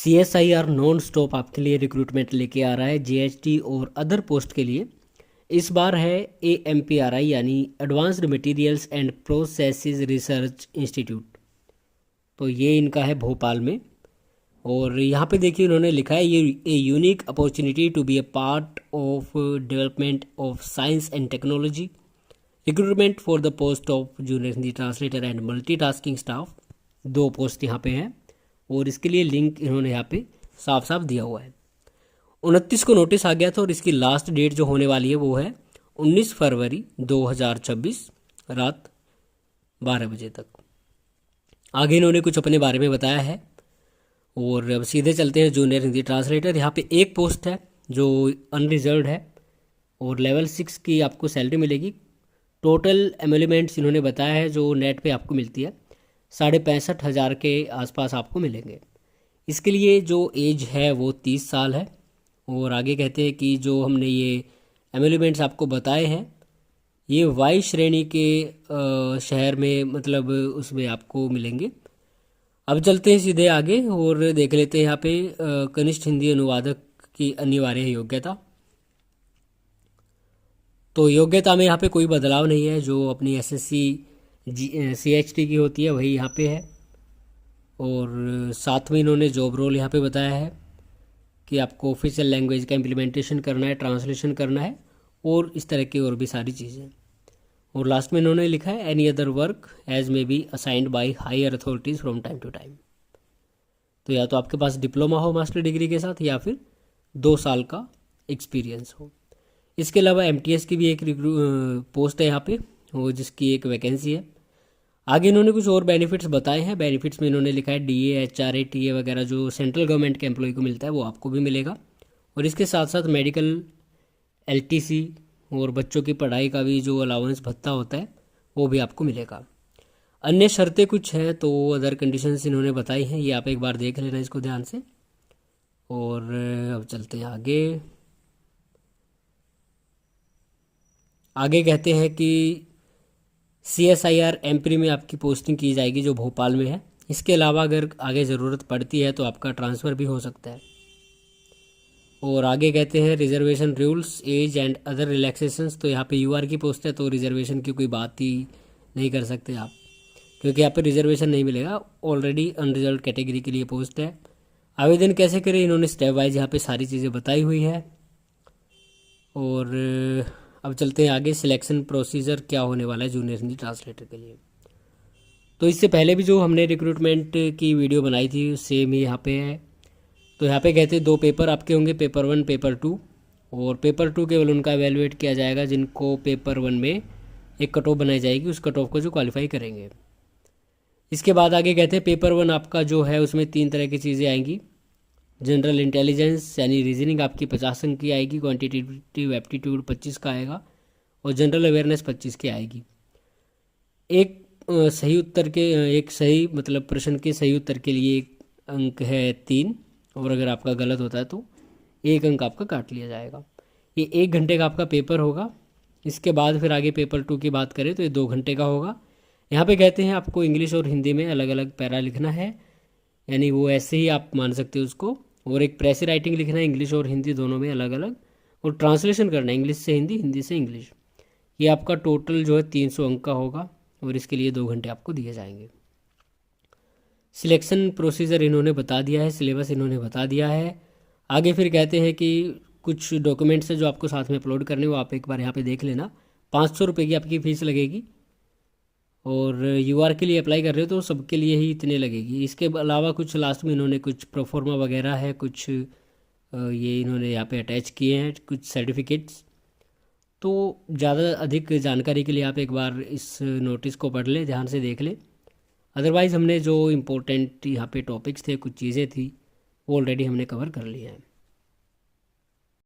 CSIR non stop आपके लिए recruitment लेके आ रहा है GST और अदर पोस्ट के लिए। इस बार है AMPRI यानी advanced materials and processes research institute. तो ये इनका है भोपाल में। और यहाँ पे देखिए उन्होंने लिखा है ये a unique opportunity to be a part of development of science and technology, recruitment for the post of junior Hindi translator and multitasking staff. 2 post यहाँ पे हैं और इसके लिए लिंक इन्होंने यहाँ पे साफ साफ दिया हुआ है। 29 को नोटिस आ गया था और इसकी लास्ट डेट जो होने वाली है वो है 19 फरवरी 2026 रात 12 बजे तक। आगे इन्होंने कुछ अपने बारे में बताया है और अब सीधे चलते हैं जूनियर हिंदी ट्रांसलेटर। यहाँ पे एक पोस्ट है जो अनरिजर्व्ड है और लेवल 6 की आपको सैलरी मिलेगी। टोटल एमोलीमेंट्स इन्होंने बताया है जो नेट पे आपको मिलती है 65,500 के आसपास आपको मिलेंगे। इसके लिए जो एज है वो 30 साल है। और आगे कहते हैं कि जो हमने ये एमोलीमेंट्स आपको बताए हैं ये वाई श्रेणी के शहर में मतलब उसमें आपको मिलेंगे। अब चलते हैं सीधे आगे और देख लेते हैं यहाँ पे कनिष्ठ हिंदी अनुवादक की अनिवार्य योग्यता। तो योग्यता में यहाँ पे कोई बदलाव नहीं है, जो अपनी SSC CHT की होती है वही यहाँ पे है। और साथ में इन्होंने जॉब रोल यहाँ पे बताया है कि आपको ऑफिशियल लैंग्वेज का इम्प्लीमेंटेशन करना है, ट्रांसलेशन करना है और इस तरह की और भी सारी चीज़ें। और लास्ट में इन्होंने लिखा है any other work as may be assigned by higher authorities from time to time. तो या तो आपके पास डिप्लोमा हो मास्टर डिग्री के साथ या फिर 2 साल का एक्सपीरियंस हो। इसके अलावा MTS की भी एक पोस्ट है यहाँ पे वो जिसकी एक वैकेंसी है। आगे इन्होंने कुछ और बेनिफिट्स बताए हैं। बेनिफिट्स में इन्होंने लिखा है DA HRA TA वगैरह जो सेंट्रल गवर्नमेंट के एम्प्लॉय को मिलता है वो आपको भी मिलेगा। और इसके साथ साथ मेडिकल LTC और बच्चों की पढ़ाई का भी जो अलाउंस भत्ता होता है वो भी आपको मिलेगा। अन्य शर्तें कुछ हैं तो अदर कंडीशंस इन्होंने बताई हैं, ये आप एक बार देख लेना इसको ध्यान से। और अब चलते हैं आगे कहते हैं कि CSIR एम्प्री में आपकी पोस्टिंग की जाएगी जो भोपाल में है। इसके अलावा अगर आगे ज़रूरत पड़ती है तो आपका ट्रांसफ़र भी हो सकता है। और आगे कहते हैं reservation rules as and other relaxations. तो यहाँ पे UR की पोस्ट है तो रिजर्वेशन की कोई बात ही नहीं कर सकते आप, क्योंकि यहाँ पे रिजर्वेशन नहीं मिलेगा। ऑलरेडी अनरिजर्व कैटेगरी के लिए पोस्ट है। आवेदन कैसे करें इन्होंने स्टेप वाइज यहाँ पे सारी चीज़ें बताई हुई है। और अब चलते हैं आगे सिलेक्शन प्रोसीजर क्या होने वाला है जूनियर हिंदी ट्रांसलेटर के लिए। तो इससे पहले भी जो हमने रिक्रूटमेंट की वीडियो बनाई थी सेम ही यहाँ पे है। तो यहाँ पे कहते हैं 2 पेपर आपके होंगे, पेपर 1 पेपर 2। और पेपर 2 केवल उनका एवेलुएट किया जाएगा जिनको पेपर 1 में एक कट ऑफ बनाई जाएगी, उस कट ऑफ को जो क्वालिफाई करेंगे। इसके बाद आगे कहते हैं पेपर 1 आपका जो है उसमें 3 तरह की चीज़ें आएंगी। जनरल इंटेलिजेंस यानी रीजनिंग आपकी 50 अंक की आएगी, क्वान्टिटेटिव एप्टीट्यूड 25 का आएगा और जनरल अवेयरनेस 25 की आएगी। एक सही मतलब प्रश्न के सही उत्तर के लिए एक अंक है 3 और अगर आपका गलत होता है तो 1 अंक आपका काट लिया जाएगा। ये 1 घंटे का आपका पेपर होगा। इसके बाद फिर आगे पेपर 2 की बात करें तो ये 2 घंटे का होगा। यहाँ पे कहते हैं आपको इंग्लिश और हिंदी में अलग अलग पैरा लिखना है, यानी वो ऐसे ही आप मान सकते हो उसको। और एक प्रेस राइटिंग लिखना है इंग्लिश और हिंदी दोनों में अलग अलग, और ट्रांसलेशन करना है इंग्लिश से हिंदी, हिंदी से इंग्लिश। ये आपका टोटल जो है 300 अंक का होगा और इसके लिए 2 घंटे आपको दिए जाएंगे। सिलेक्शन प्रोसीजर इन्होंने बता दिया है, सिलेबस इन्होंने बता दिया है। आगे फिर कहते हैं कि कुछ डॉक्यूमेंट्स हैं जो आपको साथ में अपलोड करने, वो आप एक बार यहाँ पे देख लेना। 500 रुपये की आपकी फ़ीस लगेगी और UR के लिए अप्लाई कर रहे हो तो सबके लिए ही इतने लगेगी। इसके अलावा कुछ लास्ट में इन्होंने कुछ प्रोफॉर्मा वगैरह है, कुछ ये इन्होंने यहाँ पे अटैच किए हैं कुछ सर्टिफिकेट्स। तो ज़्यादा अधिक जानकारी के लिए आप एक बार इस नोटिस को पढ़ लें, ध्यान से देख लें। अदरवाइज़ हमने जो इम्पोर्टेंट यहाँ पे टॉपिक्स थे, कुछ चीज़ें थी वो ऑलरेडी हमने कवर कर लिया है।